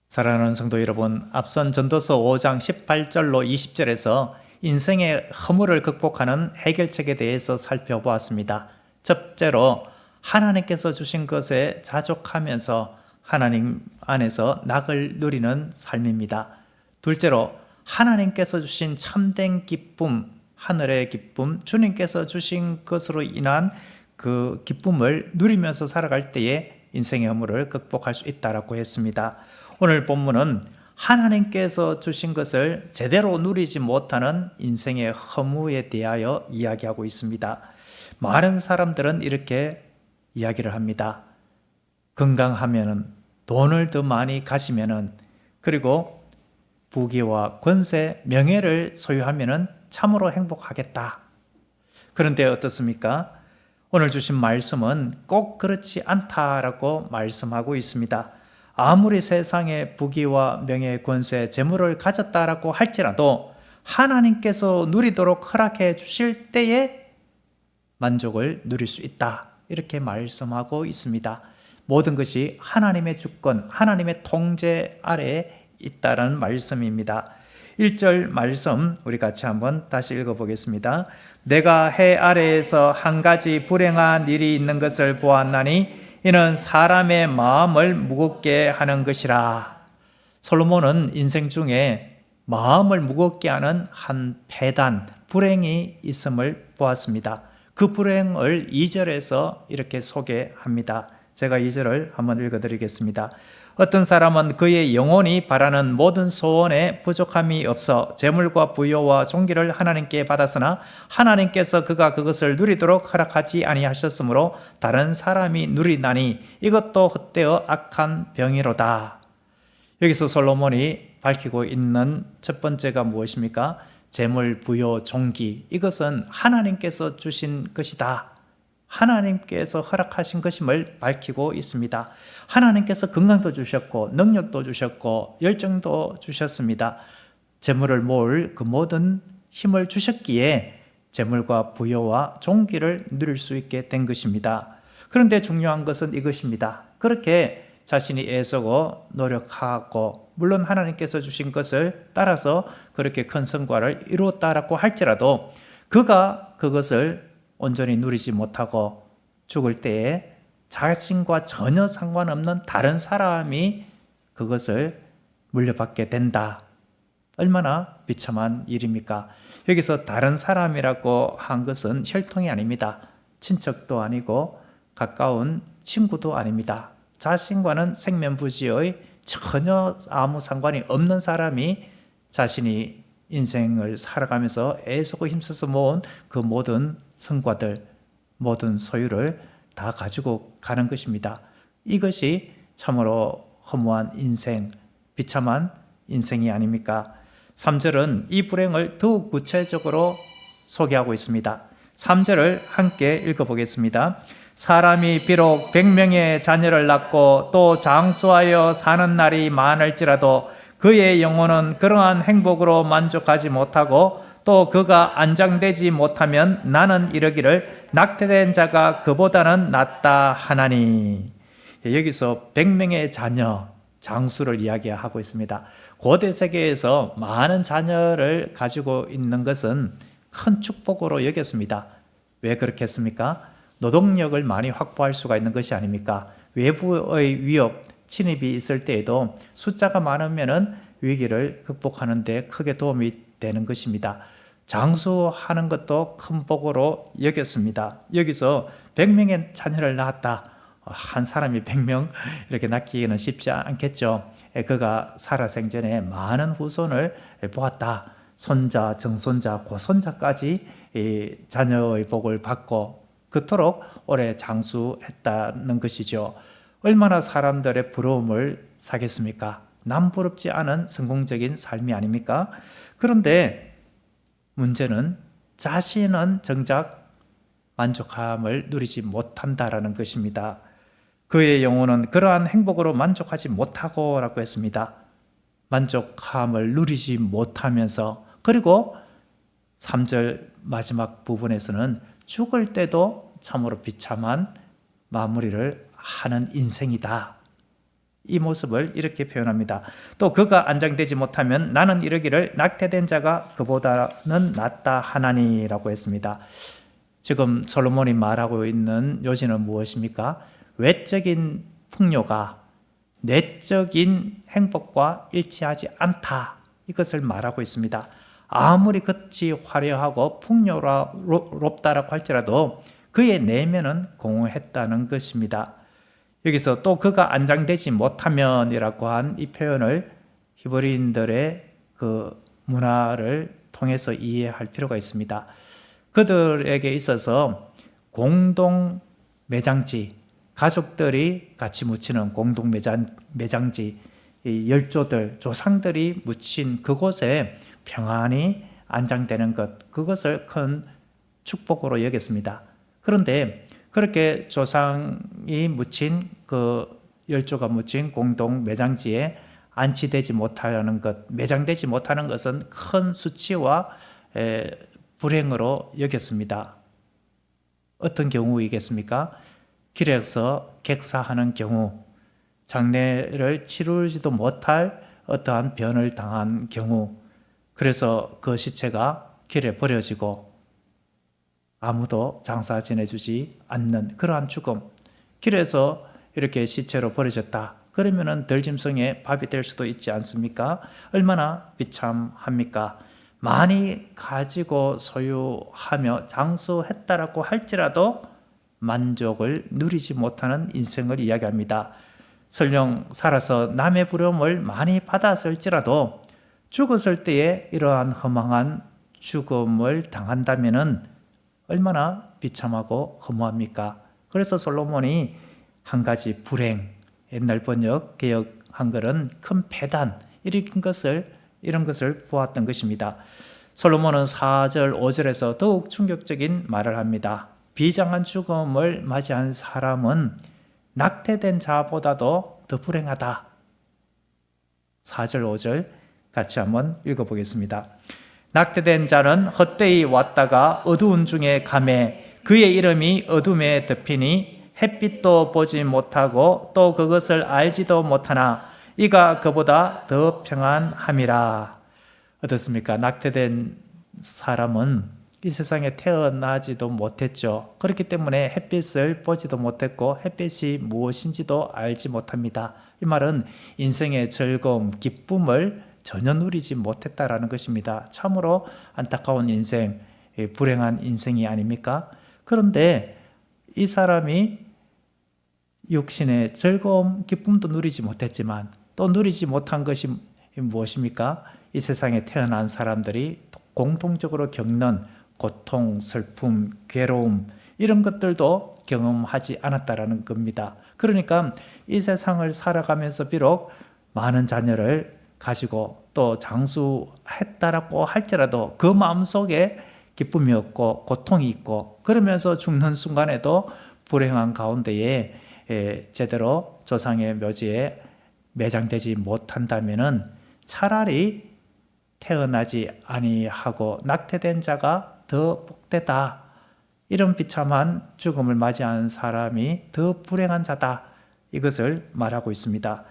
사랑하는 성도 여러분, 앞선 전도서 5장 18절로 20절에서 인생의 허물을 극복하는 해결책에 대해서 살펴보았습니다. 첫째로 하나님께서 주신 것에 자족하면서 하나님 안에서 낙을 누리는 삶입니다. 둘째로 하나님께서 주신 참된 기쁨, 하늘의 기쁨, 주님께서 주신 것으로 인한 그 기쁨을 누리면서 살아갈 때에 인생의 허물을 극복할 수 있다라고 했습니다. 오늘 본문은 하나님께서 주신 것을 제대로 누리지 못하는 인생의 허무에 대하여 이야기하고 있습니다. 많은 사람들은 이렇게 이야기를 합니다. 건강하면은, 돈을 더 많이 가지면은, 그리고 부귀와 권세, 명예를 소유하면은 참으로 행복하겠다. 그런데 어떻습니까? 오늘 주신 말씀은 꼭 그렇지 않다라고 말씀하고 있습니다. 아무리 세상에 부귀와 명예, 권세, 재물을 가졌다라고 할지라도 하나님께서 누리도록 허락해 주실 때에 만족을 누릴 수 있다. 이렇게 말씀하고 있습니다. 모든 것이 하나님의 주권, 하나님의 통제 아래에 있다는 말씀입니다. 1절 말씀 우리 같이 한번 다시 읽어보겠습니다. 내가 해 아래에서 한 가지 불행한 일이 있는 것을 보았나니 이는 사람의 마음을 무겁게 하는 것이라. 솔로몬은 인생 중에 마음을 무겁게 하는 한 패단, 불행이 있음을 보았습니다. 그 불행을 2절에서 이렇게 소개합니다. 제가 2절을 한번 읽어드리겠습니다. 어떤 사람은 그의 영혼이 바라는 모든 소원에 부족함이 없어 재물과 부요와 존귀를 하나님께 받았으나 하나님께서 그가 그것을 누리도록 허락하지 아니하셨으므로 다른 사람이 누리나니 이것도 헛되어 악한 병이로다. 여기서 솔로몬이 밝히고 있는 첫 번째가 무엇입니까? 재물, 부요, 존귀, 이것은 하나님께서 주신 것이다. 하나님께서 허락하신 것임을 밝히고 있습니다. 하나님께서 건강도 주셨고 능력도 주셨고 열정도 주셨습니다. 재물을 모을 그 모든 힘을 주셨기에 재물과 부요와 존귀를 누릴 수 있게 된 것입니다. 그런데 중요한 것은 이것입니다. 그렇게 자신이 애쓰고 노력하고 물론 하나님께서 주신 것을 따라서 그렇게 큰 성과를 이루었다라고 할지라도 그가 그것을 온전히 누리지 못하고 죽을 때에 자신과 전혀 상관없는 다른 사람이 그것을 물려받게 된다. 얼마나 비참한 일입니까? 여기서 다른 사람이라고 한 것은 혈통이 아닙니다. 친척도 아니고 가까운 친구도 아닙니다. 자신과는 생면부지의 전혀 아무 상관이 없는 사람이 자신이 인생을 살아가면서 애쓰고 힘써서 모은 그 모든 성과들, 모든 소유를 다 가지고 가는 것입니다. 이것이 참으로 허무한 인생, 비참한 인생이 아닙니까? 3절은 이 불행을 더욱 구체적으로 소개하고 있습니다. 3절을 함께 읽어보겠습니다. 사람이 비록 100명의 자녀를 낳고 또 장수하여 사는 날이 많을지라도 그의 영혼은 그러한 행복으로 만족하지 못하고 또 그가 안장되지 못하면 나는 이르기를 낙태된 자가 그보다는 낫다 하나니. 여기서 100명의 자녀, 장수를 이야기하고 있습니다. 고대 세계에서 많은 자녀를 가지고 있는 것은 큰 축복으로 여겼습니다. 왜 그렇게 했습니까? 노동력을 많이 확보할 수가 있는 것이 아닙니까? 외부의 위협, 침입이 있을 때에도 숫자가 많으면 위기를 극복하는 데 크게 도움이 되는 것입니다. 장수하는 것도 큰 복으로 여겼습니다. 여기서 100명의 자녀를 낳았다. 한 사람이 100명 이렇게 낳기는 쉽지 않겠죠. 그가 살아생전에 많은 후손을 보았다. 손자, 정손자, 고손자까지 자녀의 복을 받고 그토록 오래 장수했다는 것이죠. 얼마나 사람들의 부러움을 사겠습니까? 남 부럽지 않은 성공적인 삶이 아닙니까? 그런데 문제는 자신은 정작 만족함을 누리지 못한다라는 것입니다. 그의 영혼은 그러한 행복으로 만족하지 못하고 라고 했습니다. 만족함을 누리지 못하면서 그리고 3절 마지막 부분에서는 죽을 때도 참으로 비참한 마무리를 하는 인생이다. 이 모습을 이렇게 표현합니다. 또 그가 안장되지 못하면 나는 이르기를 낙태된 자가 그보다는 낫다 하나니라고 했습니다. 지금 솔로몬이 말하고 있는 요지는 무엇입니까? 외적인 풍요가 내적인 행복과 일치하지 않다, 이것을 말하고 있습니다. 아무리 겉이 화려하고 풍요롭다라고 할지라도 그의 내면은 공허했다는 것입니다. 여기서 또 그가 안장되지 못하면이라고 한 이 표현을 히브리인들의 그 문화를 통해서 이해할 필요가 있습니다. 그들에게 있어서 공동 매장지, 가족들이 같이 묻히는 공동 매장지, 이 열조들, 조상들이 묻힌 그곳에 평안히 안장되는 것, 그것을 큰 축복으로 여겼습니다. 그런데 그렇게 조상이 묻힌 그 열조가 묻힌 공동 매장지에 안치되지 못하는 것, 매장되지 못하는 것은 큰 수치와 불행으로 여겼습니다. 어떤 경우이겠습니까? 길에서 객사하는 경우, 장례를 치르지도 못할 어떠한 변을 당한 경우, 그래서 그 시체가 길에 버려지고 아무도 장사 지내주지 않는 그러한 죽음, 길에서 이렇게 시체로 버려졌다. 그러면은 들짐승의 밥이 될 수도 있지 않습니까? 얼마나 비참합니까? 많이 가지고 소유하며 장수했다라고 할지라도 만족을 누리지 못하는 인생을 이야기합니다. 설령 살아서 남의 부름을 많이 받았을지라도 죽었을 때에 이러한 허망한 죽음을 당한다면은 얼마나 비참하고 허무합니까? 그래서 솔로몬이 한 가지 불행, 옛날 번역 개역 한글은 큰 배단, 이런 것을 보았던 것입니다. 솔로몬은 4절 5절에서 더욱 충격적인 말을 합니다. 비장한 죽음을 맞이한 사람은 낙태된 자보다도 더 불행하다. 4절 5절 같이 한번 읽어보겠습니다. 낙태된 자는 헛되이 왔다가 어두운 중에 가매 그의 이름이 어둠에 덮이니 햇빛도 보지 못하고 또 그것을 알지도 못하나 이가 그보다 더 평안함이라. 어떻습니까? 낙태된 사람은 이 세상에 태어나지도 못했죠. 그렇기 때문에 햇빛을 보지도 못했고 햇빛이 무엇인지도 알지 못합니다. 이 말은 인생의 즐거움, 기쁨을 전혀 누리지 못했다라는 것입니다. 참으로 안타까운 인생, 불행한 인생이 아닙니까? 그런데 이 사람이 육신의 즐거움, 기쁨도 누리지 못했지만 또 누리지 못한 것이 무엇입니까? 이 세상에 태어난 사람들이 공통적으로 겪는 고통, 슬픔, 괴로움, 이런 것들도 경험하지 않았다라는 겁니다. 그러니까 이 세상을 살아가면서 비록 많은 자녀를 가지고 또 장수했다라고 할지라도 그 마음속에 기쁨이 없고 고통이 있고, 그러면서 죽는 순간에도 불행한 가운데에 제대로 조상의 묘지에 매장되지 못한다면은 차라리 태어나지 아니하고 낙태된 자가 더 복되다. 이런 비참한 죽음을 맞이한 사람이 더 불행한 자다. 이것을 말하고 있습니다.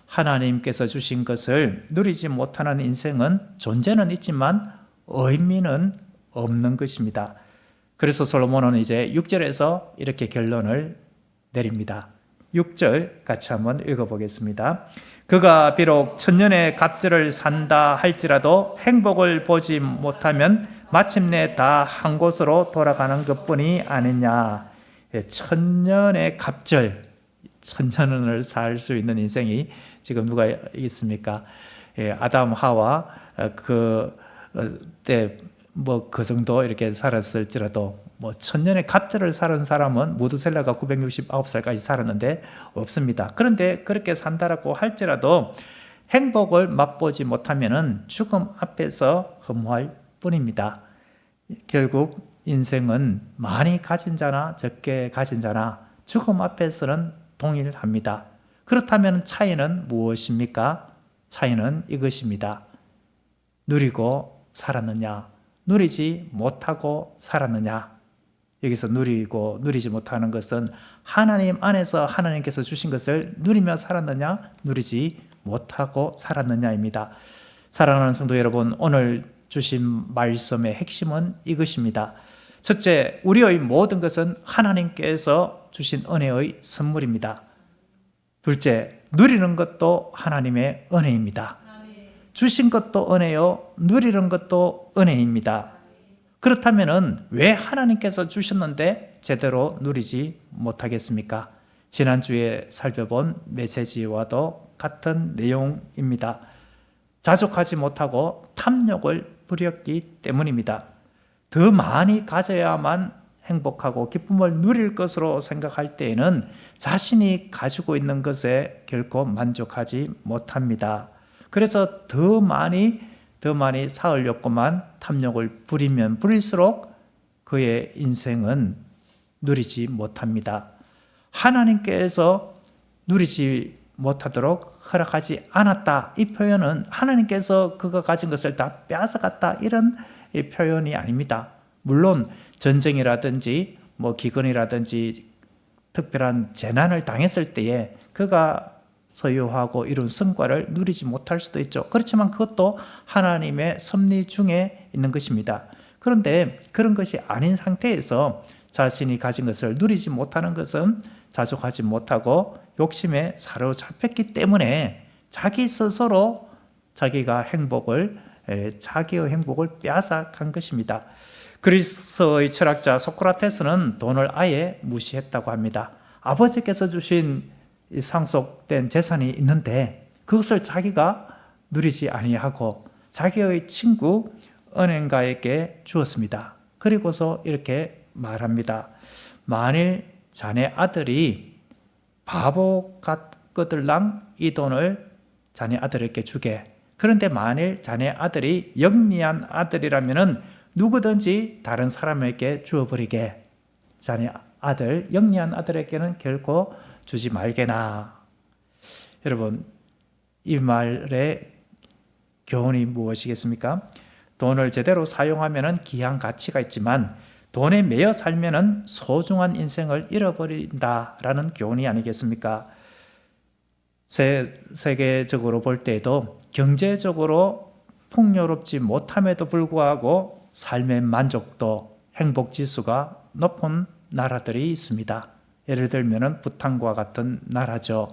하나님께서 주신 것을 누리지 못하는 인생은 존재는 있지만 의미는 없는 것입니다. 그래서 솔로몬은 이제 6절에서 이렇게 결론을 내립니다. 6절 같이 한번 읽어보겠습니다. 그가 비록 천년의 갑절을 산다 할지라도 행복을 보지 못하면 마침내 다 한 곳으로 돌아가는 것뿐이 아니냐. 천년의 갑절, 천년을 살 수 있는 인생이 지금 누가 있습니까? 아담 하와 그때 뭐 그 정도 이렇게 살았을지라도 뭐 천년의 갑절을 살은 사람은 무두셀라가 969살까지 살았는데 없습니다. 그런데 그렇게 산다라고 할지라도 행복을 맛보지 못하면은 죽음 앞에서 허무할 뿐입니다. 결국 인생은 많이 가진 자나 적게 가진 자나 죽음 앞에서는 동일합니다. 그렇다면 차이는 무엇입니까? 차이는 이것입니다. 누리고 살았느냐, 누리지 못하고 살았느냐. 여기서 누리고 누리지 못하는 것은 하나님 안에서 하나님께서 주신 것을 누리며 살았느냐, 누리지 못하고 살았느냐입니다. 사랑하는 성도 여러분, 오늘 주신 말씀의 핵심은 이것입니다. 첫째, 우리의 모든 것은 하나님께서 주신 은혜의 선물입니다. 둘째, 누리는 것도 하나님의 은혜입니다. 주신 것도 은혜요, 누리는 것도 은혜입니다. 그렇다면 왜 하나님께서 주셨는데 제대로 누리지 못하겠습니까? 지난주에 살펴본 메시지와도 같은 내용입니다. 자족하지 못하고 탐욕을 부렸기 때문입니다. 더 많이 가져야만 행복하고 기쁨을 누릴 것으로 생각할 때에는 자신이 가지고 있는 것에 결코 만족하지 못합니다. 그래서 더 많이 쌓으려고만 탐욕을 부리면 부릴수록 그의 인생은 누리지 못합니다. 하나님께서 누리지 못하도록 허락하지 않았다. 이 표현은 하나님께서 그가 가진 것을 다 빼앗아갔다, 이런 표현이 아닙니다. 물론 전쟁이라든지 기근이라든지 특별한 재난을 당했을 때에 그가 소유하고 이룬 성과를 누리지 못할 수도 있죠. 그렇지만 그것도 하나님의 섭리 중에 있는 것입니다. 그런데 그런 것이 아닌 상태에서 자신이 가진 것을 누리지 못하는 것은 자족하지 못하고 욕심에 사로잡혔기 때문에 자기 스스로 자기의 행복을 빼앗아간 것입니다. 그리스의 철학자 소크라테스는 돈을 아예 무시했다고 합니다. 아버지께서 주신 상속된 재산이 있는데 그것을 자기가 누리지 아니하고 자기의 친구 은행가에게 주었습니다. 그리고서 이렇게 말합니다. 만일 자네 아들이 바보 같거들랑 이 돈을 자네 아들에게 주게. 그런데 만일 자네 아들이 영리한 아들이라면 누구든지 다른 사람에게 주어버리게. 자네 아들, 영리한 아들에게는 결코 주지 말게나. 여러분, 이 말의 교훈이 무엇이겠습니까? 돈을 제대로 사용하면 귀한 가치가 있지만 돈에 매여 살면 소중한 인생을 잃어버린다라는 교훈이 아니겠습니까? 세계적으로 볼 때에도 경제적으로 풍요롭지 못함에도 불구하고 삶의 만족도, 행복 지수가 높은 나라들이 있습니다. 예를 들면 부탄과 같은 나라죠.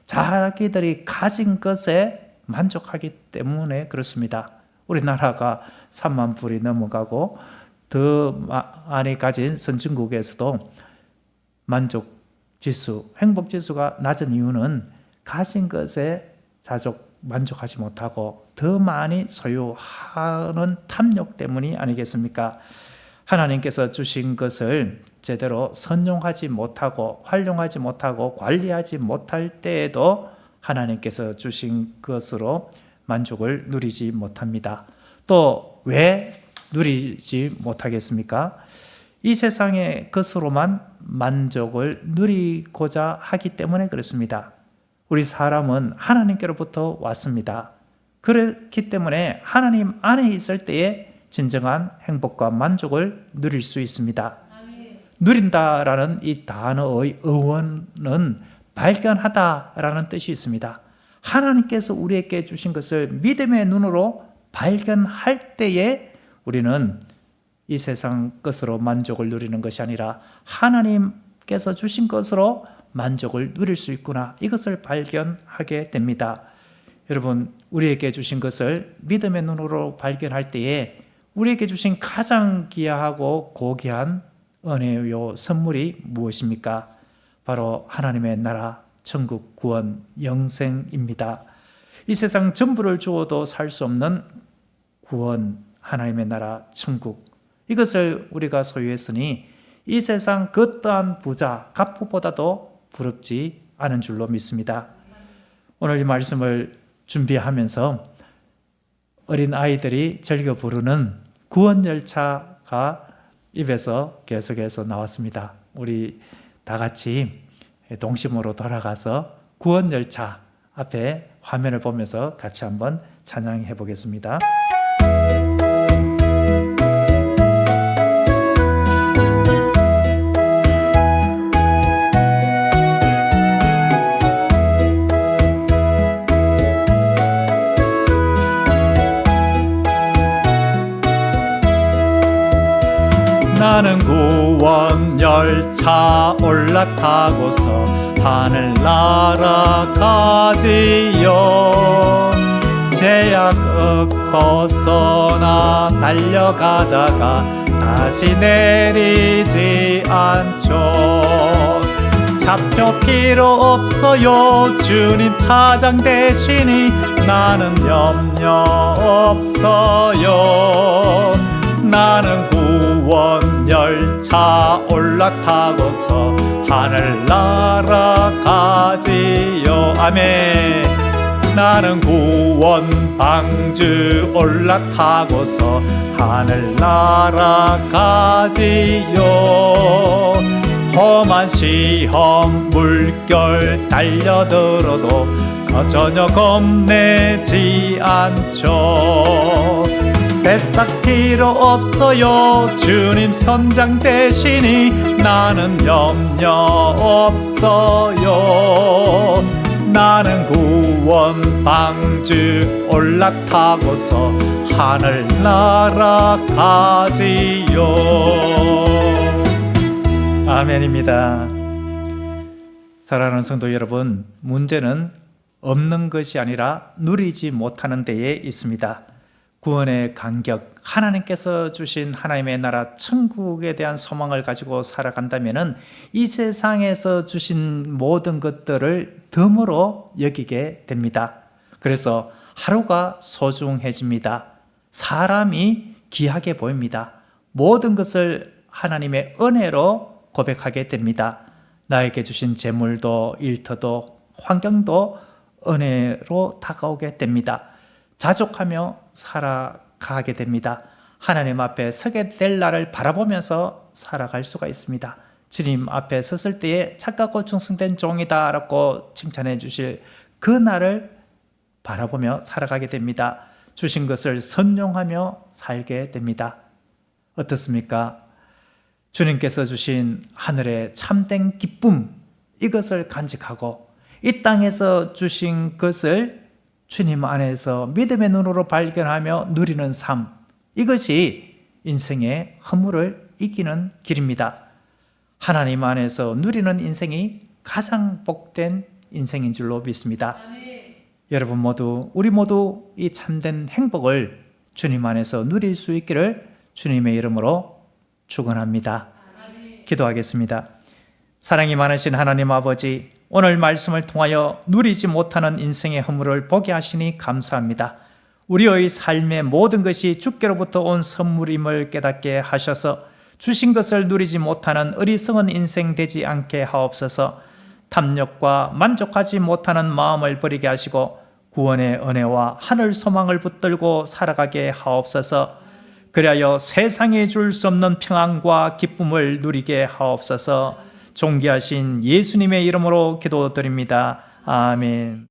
자기들이 가진 것에 만족하기 때문에 그렇습니다. 우리나라가 3만 불이 넘어가고 더 많이 가진 선진국에서도 만족 지수, 행복 지수가 낮은 이유는 가진 것에 만족하지 못하고 더 많이 소유하는 탐욕 때문이 아니겠습니까? 하나님께서 주신 것을 제대로 선용하지 못하고 활용하지 못하고 관리하지 못할 때에도 하나님께서 주신 것으로 만족을 누리지 못합니다. 또 왜 누리지 못하겠습니까? 이 세상의 것으로만 만족을 누리고자 하기 때문에 그렇습니다. 우리 사람은 하나님께로부터 왔습니다. 그렇기 때문에 하나님 안에 있을 때에 진정한 행복과 만족을 누릴 수 있습니다. 누린다라는 이 단어의 어원은 발견하다라는 뜻이 있습니다. 하나님께서 우리에게 주신 것을 믿음의 눈으로 발견할 때에 우리는 이 세상 것으로 만족을 누리는 것이 아니라 하나님께서 주신 것으로 만족을 누릴 수 있구나, 이것을 발견하게 됩니다. 여러분, 우리에게 주신 것을 믿음의 눈으로 발견할 때에 우리에게 주신 가장 귀하고 고귀한 은혜요 선물이 무엇입니까? 바로 하나님의 나라, 천국, 구원, 영생입니다. 이 세상 전부를 주어도 살 수 없는 구원, 하나님의 나라, 천국, 이것을 우리가 소유했으니 이 세상 그 어떠한 부자, 갑부보다도 부럽지 않은 줄로 믿습니다. 오늘 이 말씀을 준비하면서 어린 아이들이 즐겨 부르는 구원열차가 입에서 계속해서 나왔습니다. 우리 다 같이 동심으로 돌아가서 구원열차 앞에 화면을 보면서 같이 한번 찬양해 보겠습니다. 나는 구원 열차 올라타고서 하늘나라 가지요. 제약을 벗어나 달려가다가 다시 내리지 않죠. 차표 필요 없어요. 주님 차장 되시니 나는 염려 없어요. 나는 구원 열차 올라타고서 하늘나라 가지요. 아멘. 나는 구원 방주 올라타고서 하늘나라 가지요. 험한 시험 물결 달려들어도 전혀 겁내지 않죠. 뱃삭 필요 없어요. 주님 선장 되시니 나는 염려 없어요. 나는 구원 방주 올라타고서 하늘나라 가지요. 아멘입니다. 사랑하는 성도 여러분, 문제는 없는 것이 아니라 누리지 못하는 데에 있습니다. 구원의 간격, 하나님께서 주신 하나님의 나라 천국에 대한 소망을 가지고 살아간다면 이 세상에서 주신 모든 것들을 덤으로 여기게 됩니다. 그래서 하루가 소중해집니다. 사람이 귀하게 보입니다. 모든 것을 하나님의 은혜로 고백하게 됩니다. 나에게 주신 재물도 일터도 환경도 은혜로 다가오게 됩니다. 자족하며 살아가게 됩니다. 하나님 앞에 서게 될 날을 바라보면서 살아갈 수가 있습니다. 주님 앞에 섰을 때에 착하고 충성된 종이다 라고 칭찬해 주실 그 날을 바라보며 살아가게 됩니다. 주신 것을 선용하며 살게 됩니다. 어떻습니까? 주님께서 주신 하늘의 참된 기쁨, 이것을 간직하고 이 땅에서 주신 것을 주님 안에서 믿음의 눈으로 발견하며 누리는 삶, 이것이 인생의 허물을 이기는 길입니다. 하나님 안에서 누리는 인생이 가장 복된 인생인 줄로 믿습니다. 여러분 모두, 우리 모두 이 참된 행복을 주님 안에서 누릴 수 있기를 주님의 이름으로 축원합니다. 기도하겠습니다. 사랑이 많으신 하나님 아버지, 오늘 말씀을 통하여 누리지 못하는 인생의 허물을 보게 하시니 감사합니다. 우리의 삶의 모든 것이 주께로부터 온 선물임을 깨닫게 하셔서 주신 것을 누리지 못하는 어리석은 인생 되지 않게 하옵소서. 탐욕과 만족하지 못하는 마음을 버리게 하시고 구원의 은혜와 하늘 소망을 붙들고 살아가게 하옵소서. 그리하여 세상에 줄 수 없는 평안과 기쁨을 누리게 하옵소서. 존귀하신 예수님의 이름으로 기도드립니다. 아멘.